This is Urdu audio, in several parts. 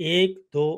1, 2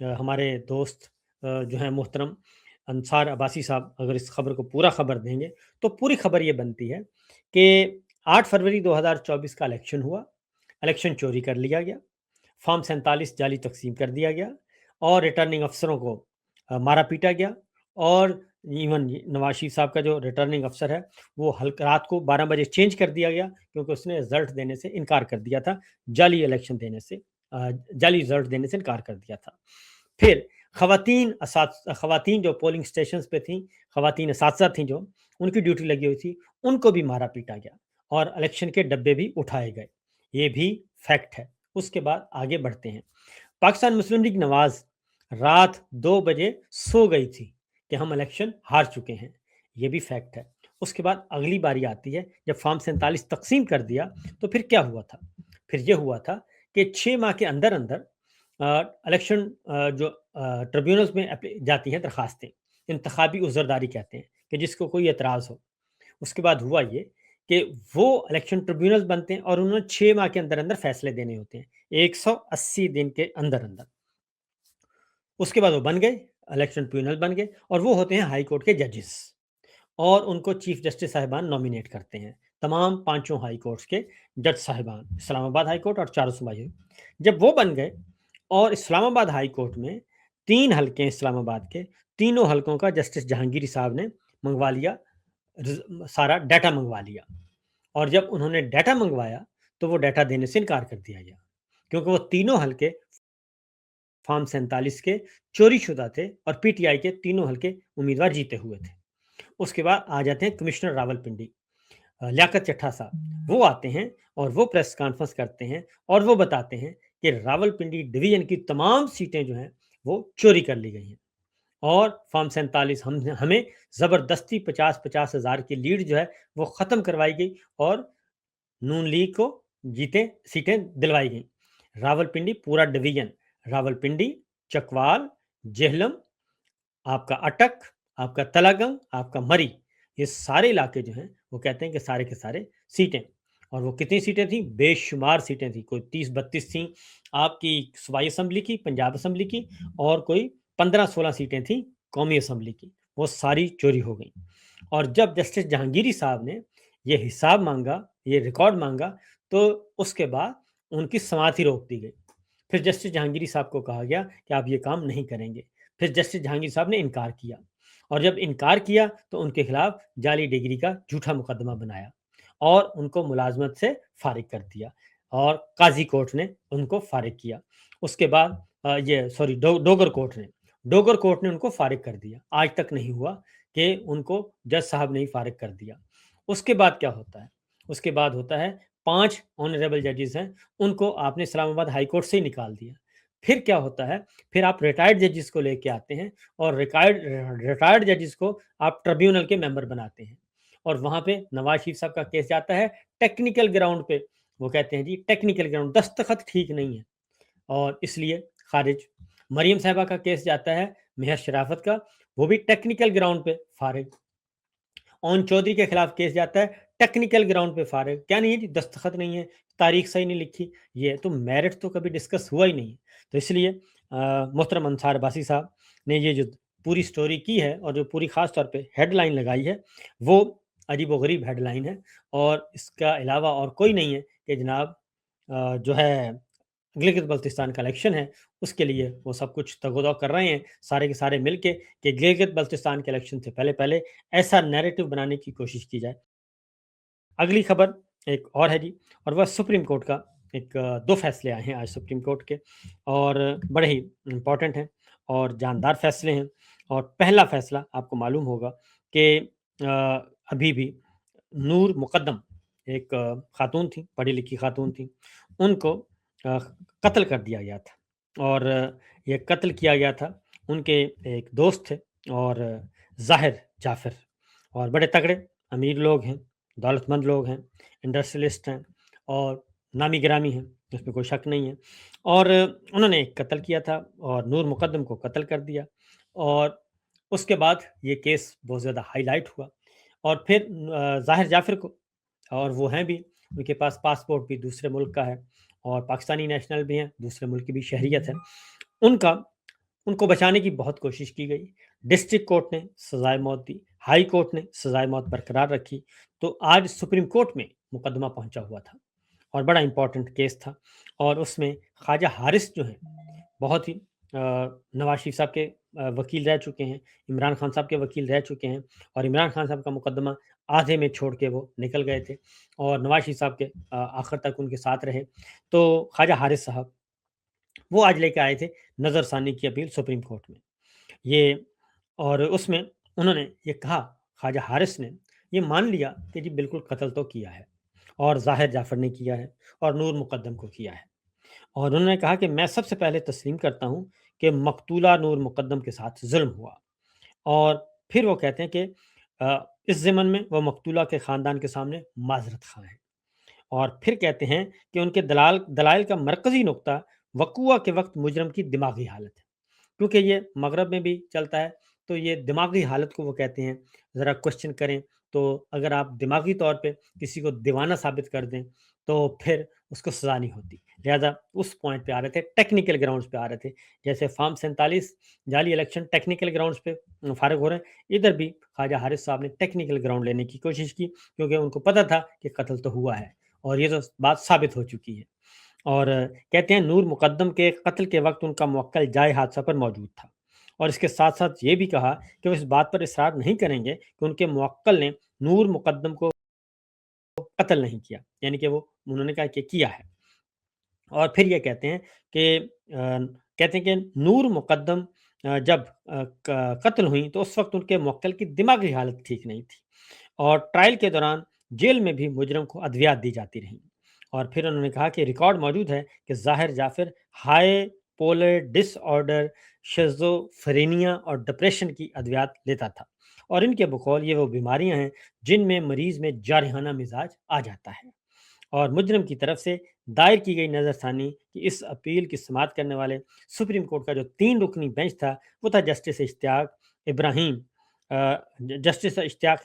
ہمارے دوست جو ہیں محترم انصار عباسی صاحب اگر اس خبر کو پورا خبر دیں گے تو پوری خبر یہ بنتی ہے کہ 8 فروری 2024 کا الیکشن ہوا، الیکشن چوری کر لیا گیا، فارم 47 جعلی تقسیم کر دیا گیا اور ریٹرننگ افسروں کو مارا پیٹا گیا، اور ایون نواز شریف صاحب کا جو ریٹرننگ افسر ہے وہ رات کو 12 بجے چینج کر دیا گیا کیونکہ اس نے رزلٹ دینے سے انکار کر دیا تھا، جعلی الیکشن دینے سے جعلی رزلٹ دینے سے انکار کر دیا تھا۔ پھر خواتین جو پولنگ اسٹیشنز پہ تھیں، خواتین اساتذہ تھیں جو ان کی ڈیوٹی لگی ہوئی تھی، ان کو بھی مارا پیٹا گیا اور الیکشن کے ڈبے بھی اٹھائے گئے، یہ بھی فیکٹ ہے۔ اس کے بعد آگے بڑھتے ہیں۔ پاکستان مسلم لیگ نواز رات 2 بجے سو گئی تھی کہ ہم الیکشن ہار چکے ہیں، یہ بھی فیکٹ ہے۔ اس کے بعد اگلی باری آتی ہے، جب فارم 47 تقسیم کر دیا تو پھر کیا ہوا تھا؟ پھر یہ ہوا تھا کہ 6 ماہ کے اندر اندر الیکشن جو ٹریبیونلز میں جاتی ہیں درخواستیں، انتخابی عذرداری کہتے ہیں، کہ جس کو کوئی اعتراض ہو۔ اس کے بعد ہوا یہ کہ وہ الیکشن ٹریبیونلز بنتے ہیں اور انہوں نے 6 ماہ کے اندر اندر فیصلے دینے ہوتے ہیں، 180 دن کے اندر اندر۔ اس کے بعد وہ بن گئے، الیکشن ٹریبیونل بن گئے، اور وہ ہوتے ہیں ہائی کورٹ کے ججز، اور ان کو چیف جسٹس صاحبان نومینیٹ کرتے ہیں، تمام 5 ہائی کورٹس کے جج صاحبان، اسلام آباد ہائی کورٹ اور 4 صوبائی۔ جب وہ بن گئے اور اسلام آباد ہائی کورٹ میں 3 حلقے اسلام آباد کے، تینوں حلقوں کا جسٹس جہانگیری صاحب نے منگوا لیا، سارا ڈیٹا منگوا لیا، اور جب انہوں نے ڈیٹا منگوایا تو وہ ڈیٹا دینے سے انکار کر دیا گیا کیونکہ وہ تینوں حلقے فارم 47 کے چوری شدہ تھے اور پی ٹی آئی کے تینوں حلقے امیدوار جیتے ہوئے تھے۔ اس کے بعد آ جاتے ہیں کمشنر راول پنڈی، لیاقت چٹھا صاحب، وہ آتے ہیں اور وہ پریس کانفرنس کرتے ہیں اور وہ بتاتے ہیں کہ راول پنڈی ڈویژن کی تمام سیٹیں جو ہیں وہ چوری کر لی گئی ہیں، اور فارم 47 ہمیں زبردستی 50 ہزار کی لیڈ جو ہے وہ ختم کروائی گئی اور نون لیگ کو سیٹیں دلوائی گئیں۔ راول پنڈی پورا ڈویژن، راول پنڈی، چکوال، جہلم، آپ کا اٹک، آپ کا تلاگنگ، آپ کا مری، یہ سارے علاقے جو ہیں وہ کہتے ہیں کہ سارے کے سارے سیٹیں، اور وہ کتنی سیٹیں تھیں؟ بے شمار سیٹیں تھیں، کوئی 30-32 تھیں آپ کی صوبائی اسمبلی کی، پنجاب اسمبلی کی، اور کوئی 15-16 سیٹیں تھیں قومی اسمبلی کی، وہ ساری چوری ہو گئیں۔ اور جب جسٹس جہانگیری صاحب نے یہ حساب مانگا، یہ ریکارڈ مانگا، تو اس کے بعد ان کی سماعت ہی روک دی گئی۔ پھر جسٹس جہانگیری صاحب کو کہا گیا کہ آپ یہ کام نہیں کریں گے۔ پھر جسٹس جہانگیر صاحب نے انکار کیا، اور جب انکار کیا تو ان کے خلاف جعلی ڈگری کا جھوٹا مقدمہ بنایا اور ان کو ملازمت سے فارغ کر دیا، اور قاضی کورٹ نے ان کو فارغ کیا۔ اس کے بعد ڈوگر کورٹ نے ان کو فارغ کر دیا۔ آج تک نہیں ہوا کہ ان کو جج صاحب نے فارغ کر دیا۔ اس کے بعد کیا ہوتا ہے؟ اس کے بعد ہوتا ہے 5 آنریبل ججز ہیں، ان کو آپ نے اسلام آباد ہائی کورٹ سے ہی نکال دیا۔ پھر کیا ہوتا ہے؟ پھر آپ ریٹائرڈ ججز کو لے کے آتے ہیں، اور ریٹائرڈ ججز کو آپ ٹریبیونل کے ممبر بناتے ہیں، اور وہاں پہ نواز شریف صاحب کا کیس جاتا ہے ٹیکنیکل گراؤنڈ پہ۔ وہ کہتے ہیں جی ٹیکنیکل گراؤنڈ، دستخط ٹھیک نہیں ہے، اور اس لیے خارج۔ مریم صاحبہ کا کیس جاتا ہے مہر شرافت کا، وہ بھی ٹیکنیکل گراؤنڈ پہ فارغ۔ اون چودھری کے خلاف کیس جاتا ہے ٹیکنیکل گراؤنڈ پہ فارغ، کیا نہیں ہے جی؟ دستخط نہیں ہے، تاریخ صحیح نہیں لکھی، یہ تو میرٹ تو کبھی ڈسکس ہوا ہی نہیں ہے۔ تو اس لیے محترم انصار عباسی صاحب نے یہ جو پوری سٹوری کی ہے اور جو پوری خاص طور پہ ہیڈ لائن لگائی ہے وہ عجیب و غریب ہیڈ لائن ہے، اور اس کا علاوہ اور کوئی نہیں ہے کہ جناب جو ہے گلگت بلتستان کا الیکشن ہے، اس کے لیے وہ سب کچھ تگ و دو کر رہے ہیں سارے کے سارے مل کے کہ گلگت بلتستان کے الیکشن سے پہلے ایسا نیریٹو بنانے کی کوشش کی جائے۔ اگلی خبر ایک اور ہے جی، اور وہ سپریم کورٹ کا ایک 2 فیصلے آئے ہیں آج سپریم کورٹ کے، اور بڑے ہی امپورٹنٹ ہیں اور جاندار فیصلے ہیں۔ اور پہلا فیصلہ آپ کو معلوم ہوگا کہ ابھی بھی نور مقدم ایک خاتون تھی، پڑھی لکھی خاتون تھی، ان کو قتل کر دیا گیا تھا، اور یہ قتل کیا گیا تھا ان کے ایک دوست تھے اور ظاہر جعفر، اور بڑے تگڑے امیر لوگ ہیں، دولت مند لوگ ہیں، انڈسٹریلسٹ ہیں اور نامی گرامی ہیں، اس میں کوئی شک نہیں ہے۔ اور انہوں نے ایک قتل کیا تھا اور نور مقدم کو قتل کر دیا، اور اس کے بعد یہ کیس بہت زیادہ ہائی لائٹ ہوا، اور پھر ظاہر جعفر کو، اور وہ ہیں بھی، ان کے پاس پاسپورٹ بھی دوسرے ملک کا ہے اور پاکستانی نیشنل بھی ہیں، دوسرے ملک کی بھی شہریت ہے، ان کا ان کو بچانے کی بہت کوشش کی گئی، ڈسٹرکٹ کورٹ نے سزائے موت دی، ہائی کورٹ نے سزائے موت برقرار رکھی، تو آج سپریم کورٹ میں مقدمہ پہنچا ہوا تھا اور بڑا امپورٹنٹ کیس تھا، اور اس میں خواجہ حارث جو ہیں بہت ہی نواز شریف صاحب کے وکیل رہ چکے ہیں، عمران خان صاحب کے وکیل رہ چکے ہیں، اور عمران خان صاحب کا مقدمہ آدھے میں چھوڑ کے وہ نکل گئے تھے اور نواز شریف صاحب کے آخر تک ان کے ساتھ رہے، تو خواجہ حارث صاحب وہ آج لے کے آئے تھے نظر ثانی کی اپیل سپریم کورٹ میں، یہ اور اس میں انہوں نے یہ کہا، خواجہ حارث نے یہ مان لیا کہ جی بالکل قتل تو کیا ہے، اور ظاہر جعفر نے کیا ہے اور نور مقدم کو کیا ہے، اور انہوں نے کہا کہ میں سب سے پہلے تسلیم کرتا ہوں کہ مقتولہ نور مقدم کے ساتھ ظلم ہوا، اور پھر وہ کہتے ہیں کہ اس ضمن میں وہ مقتولہ کے خاندان کے سامنے معذرت خواہ ہیں، اور پھر کہتے ہیں کہ ان کے دلائل کا مرکزی نقطہ وقوع کے وقت مجرم کی دماغی حالت ہے، کیونکہ یہ مغرب میں بھی چلتا ہے، تو یہ دماغی حالت کو وہ کہتے ہیں ذرا کوشچن کریں، تو اگر آپ دماغی طور پہ کسی کو دیوانہ ثابت کر دیں تو پھر اس کو سزا نہیں ہوتی، لہذا اس پوائنٹ پہ آ رہے تھے، ٹیکنیکل گراؤنڈز پہ آ رہے تھے، جیسے فارم 47 جعلی الیکشن ٹیکنیکل گراؤنڈز پہ فارغ ہو رہے ہیں، ادھر بھی خواجہ حارث صاحب نے ٹیکنیکل گراؤنڈ لینے کی کوشش کی، کیونکہ ان کو پتہ تھا کہ قتل تو ہوا ہے اور یہ تو بات ثابت ہو چکی ہے، اور کہتے ہیں نور مقدم کے قتل کے وقت ان کا موکل جائے حادثہ پر موجود تھا، اور اس کے ساتھ ساتھ یہ بھی کہا کہ وہ اس بات پر اصرار نہیں کریں گے کہ ان کے موکل نے نور مقدم کو قتل نہیں کیا، یعنی کہ وہ انہوں نے کہا کہ کیا ہے، اور پھر یہ کہتے ہیں کہ نور مقدم جب قتل ہوئی تو اس وقت ان کے موکل کی دماغی حالت ٹھیک نہیں تھی، اور ٹرائل کے دوران جیل میں بھی مجرم کو ادویات دی جاتی رہیں، اور پھر انہوں نے کہا کہ ریکارڈ موجود ہے کہ ظاہر جعفر ہائی پولر ڈس آرڈر، شیزوفرینیا اور ڈپریشن کی ادویات لیتا تھا، اور ان کے بقول یہ وہ بیماریاں ہیں جن میں مریض میں جارحانہ مزاج آ جاتا ہے، اور مجرم کی طرف سے دائر کی گئی نظر ثانی کہ اس اپیل کی سماعت کرنے والے سپریم کورٹ کا جو 3 رکنی بینچ تھا وہ تھا جسٹس اشتیاق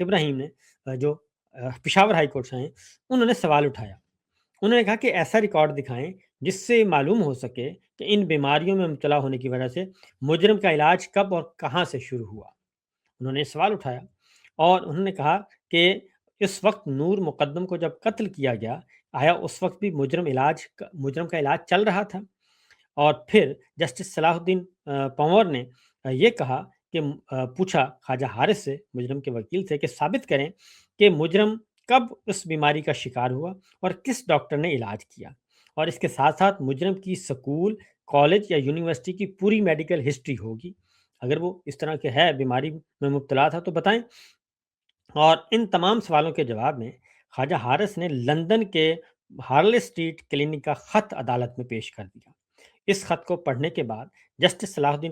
ابراہیم نے جو پشاور ہائی کورٹ سے ہیں، انہوں نے سوال اٹھایا، انہوں نے کہا کہ ایسا ریکارڈ دکھائیں جس سے معلوم ہو سکے کہ ان بیماریوں میں مبتلا ہونے کی وجہ سے مجرم کا علاج کب اور کہاں سے شروع ہوا، انہوں نے سوال اٹھایا، اور انہوں نے کہا کہ اس وقت نور مقدم کو جب قتل کیا گیا آیا اس وقت بھی مجرم کا علاج چل رہا تھا، اور پھر جسٹس صلاح الدین پنور نے یہ کہا کہ پوچھا خواجہ حارث سے، مجرم کے وکیل سے، کہ ثابت کریں کہ مجرم کب اس بیماری کا شکار ہوا اور کس ڈاکٹر نے علاج کیا، اور اس کے ساتھ ساتھ مجرم کی سکول، کالج یا یونیورسٹی کی پوری میڈیکل ہسٹری ہوگی، اگر وہ اس طرح کے ہے بیماری میں مبتلا تھا تو بتائیں، اور ان تمام سوالوں کے جواب میں خواجہ حارث نے لندن کے ہارلے اسٹریٹ کلینک کا خط عدالت میں پیش کر دیا، اس خط کو پڑھنے کے بعد جسٹس صلاح الدین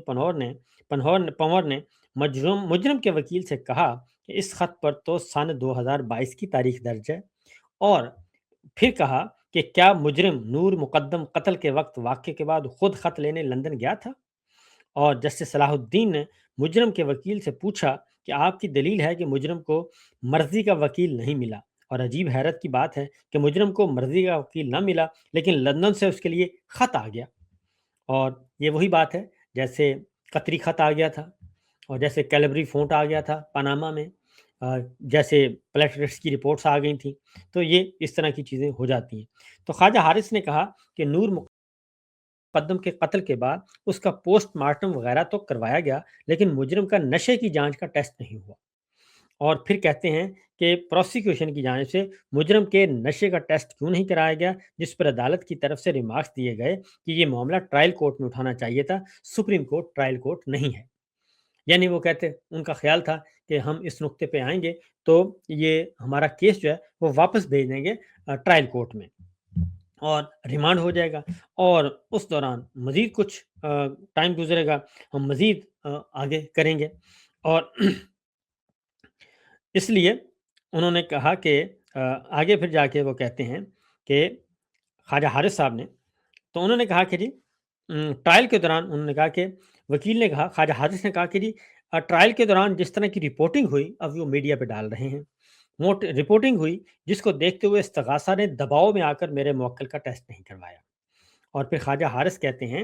پنور نے مجرم کے وکیل سے کہا کہ اس خط پر تو سن 2022 کی تاریخ درج ہے، اور پھر کہا کہ کیا مجرم نور مقدم قتل کے وقت واقعے کے بعد خود خط لینے لندن گیا تھا، اور جسٹس صلاح الدین نے مجرم کے وکیل سے پوچھا کہ آپ کی دلیل ہے کہ مجرم کو مرضی کا وکیل نہیں ملا، اور عجیب حیرت کی بات ہے کہ مجرم کو مرضی کا وکیل نہ ملا لیکن لندن سے اس کے لیے خط آ گیا، اور یہ وہی بات ہے جیسے قطری خط آ گیا تھا، اور جیسے کیلبری فونٹ آ گیا تھا پاناما میں، جیسے پلیٹلیٹس کی رپورٹس آ گئی تھیں، تو یہ اس طرح کی چیزیں ہو جاتی ہیں، تو خواجہ حارث نے کہا کہ نور مقدم کے قتل کے بعد اس کا پوسٹ مارٹم وغیرہ تو کروایا گیا لیکن مجرم کا نشے کی جانچ کا ٹیسٹ نہیں ہوا، اور پھر کہتے ہیں کہ پروسیکیوشن کی جانب سے مجرم کے نشے کا ٹیسٹ کیوں نہیں کرایا گیا، جس پر عدالت کی طرف سے ریمارکس دیے گئے کہ یہ معاملہ ٹرائل کورٹ میں اٹھانا چاہیے تھا، سپریم کورٹ ٹرائل کورٹ نہیں ہے، یعنی وہ کہتے ان کا خیال تھا کہ ہم اس نقطے پہ آئیں گے تو یہ ہمارا کیس جو ہے وہ واپس بھیج دیں گے ٹرائل کورٹ میں اور ریمانڈ ہو جائے گا، اور اس دوران مزید کچھ ٹائم گزرے گا، ہم مزید آگے کریں گے، اور اس لیے انہوں نے کہا کہ آگے پھر جا کے وہ کہتے ہیں کہ خواجہ حارث صاحب نے، تو انہوں نے کہا کہ جی ٹرائل کے دوران انہوں نے کہا کہ وکیل نے کہا، خواجہ حارث نے کہا کہ جی ٹرائل کے دوران جس طرح کی رپورٹنگ ہوئی اب وہ میڈیا پہ ڈال رہے ہیں، وہ رپورٹنگ ہوئی جس کو دیکھتے ہوئے استغاثہ نے دباؤ میں آ کر میرے موکل کا ٹیسٹ نہیں کروایا، اور پھر خواجہ حارث کہتے ہیں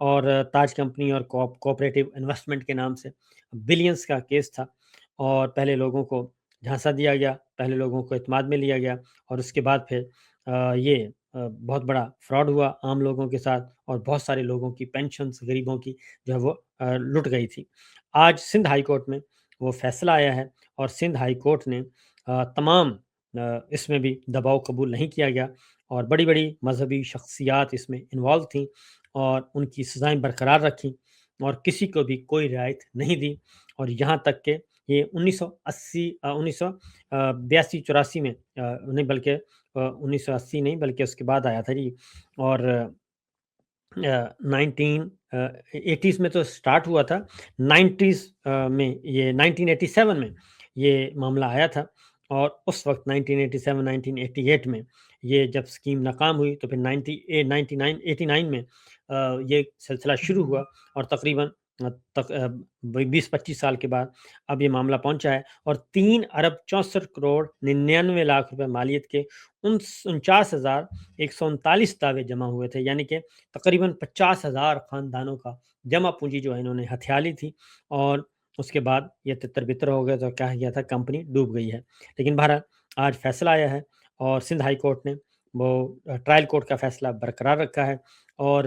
اور تاج کمپنی اور کوآپریٹو انویسٹمنٹ کے نام سے بلینس کا کیس تھا، اور پہلے لوگوں کو جھانسا دیا گیا، پہلے لوگوں کو اعتماد میں لیا گیا، اور اس کے بعد پھر یہ بہت بڑا فراڈ ہوا عام لوگوں کے ساتھ، اور بہت سارے لوگوں کی پینشنز غریبوں کی جو ہے وہ لٹ گئی تھی۔ آج سندھ ہائی کورٹ میں وہ فیصلہ آیا ہے، اور سندھ ہائی کورٹ نے تمام اس میں بھی دباؤ قبول نہیں کیا گیا، اور بڑی بڑی مذہبی شخصیات اس میں انوالو تھیں، اور ان کی سزائیں برقرار رکھیں، اور کسی کو بھی کوئی رعایت نہیں دی، اور یہاں تک کہ یہ 1982 میں نہیں بلکہ 1980 نہیں بلکہ اس کے بعد آیا تھا جی، اور 1980s میں تو سٹارٹ ہوا تھا، 90s میں یہ 1987 میں یہ معاملہ آیا تھا، اور اس وقت 1987 1988 میں یہ جب اسکیم ناکام ہوئی تو پھر 89 میں یہ سلسلہ شروع ہوا، اور تقریباً 20-25 سال کے بعد اب یہ معاملہ پہنچا ہے، اور 3 ارب 64 کروڑ 99 لاکھ روپے مالیت کے 49,139 دعوے جمع ہوئے تھے، یعنی کہ تقریباً 50,000 خاندانوں کا جمع پونجی جو ہے انہوں نے ہتھیا لی تھی، اور اس کے بعد یہ تتر بتر ہو گیا تو کہا گیا تھا کمپنی ڈوب گئی ہے۔ لیکن بہرحال آج فیصلہ آیا ہے، اور سندھ ہائی کورٹ نے وہ ٹرائل کورٹ کا فیصلہ برقرار رکھا ہے، اور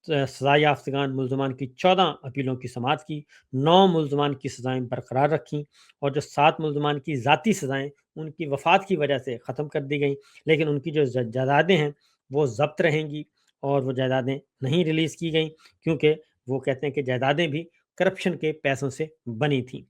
سزا یافتگان ملزمان کی 14 اپیلوں کی سماعت کی، 9 ملزمان کی سزائیں برقرار رکھیں، اور جو 7 ملزمان کی ذاتی سزائیں ان کی وفات کی وجہ سے ختم کر دی گئیں، لیکن ان کی جو جائیدادیں ہیں وہ ضبط رہیں گی، اور وہ جائیدادیں نہیں ریلیز کی گئیں، کیونکہ وہ کہتے ہیں کہ جائیدادیں بھی کرپشن کے پیسوں سے بنی تھیں۔